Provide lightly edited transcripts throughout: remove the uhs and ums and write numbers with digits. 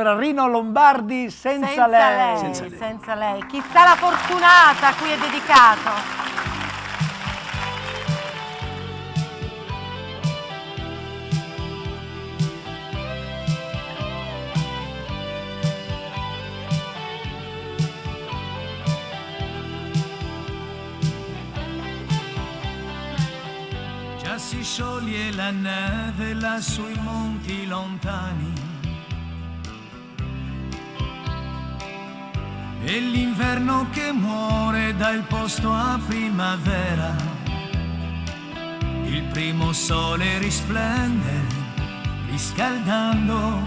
Rino Lombardi senza lei. Senza lei. Chissà la fortunata a cui è dedicato. Già si scioglie la neve là sui monti lontani e l'inverno che muore dà il posto a primavera. Il primo sole risplende riscaldando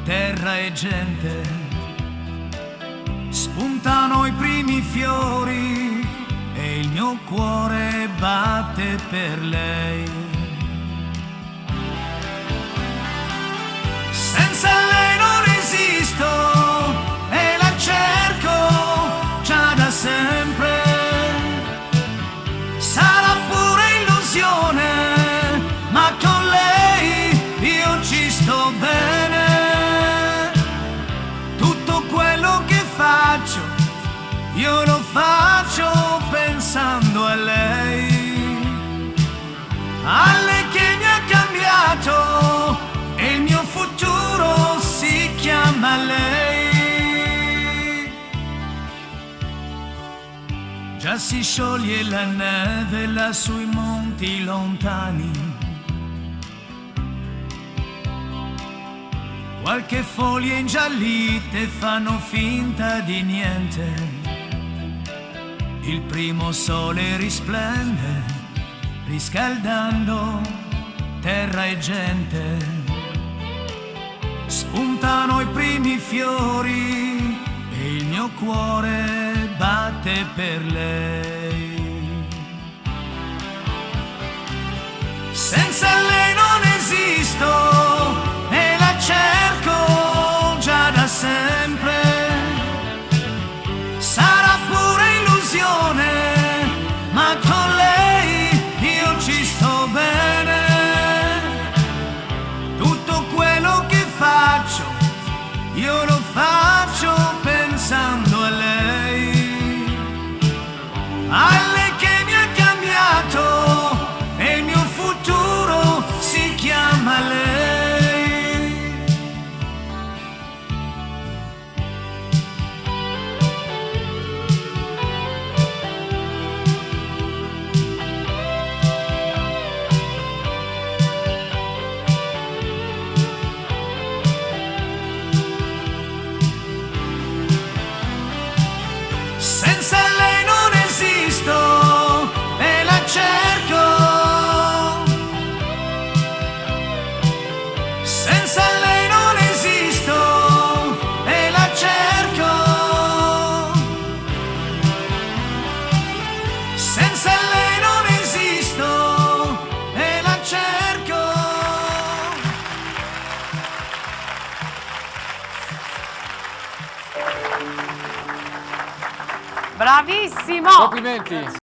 terra e gente. Spuntano i primi fiori e il mio cuore batte per lei. Senza lei non esisto e la cerco già da sempre. Sarà pure illusione, ma con lei io ci sto bene. Tutto quello che faccio io lo faccio pensando a lei che mi ha cambiato e il mio futuro si chiama lei. Già si scioglie la neve là sui monti lontani, qualche foglia ingiallite fanno finta di niente. Il primo sole risplende, riscaldando terra e gente. Spuntano i primi fiori e il mio cuore batte per lei. Senza lei non esisto e la cerco già da sempre. Sarà pure ma con lei io ci sto bene. Tutto quello che faccio io lo faccio pensando a lei che mi ha cambiato e il mio futuro si chiama lei. Senza lei non esisto e la cerco. Senza lei non esisto e la cerco. Senza lei non esisto e la cerco. Bravissimo! Complimenti.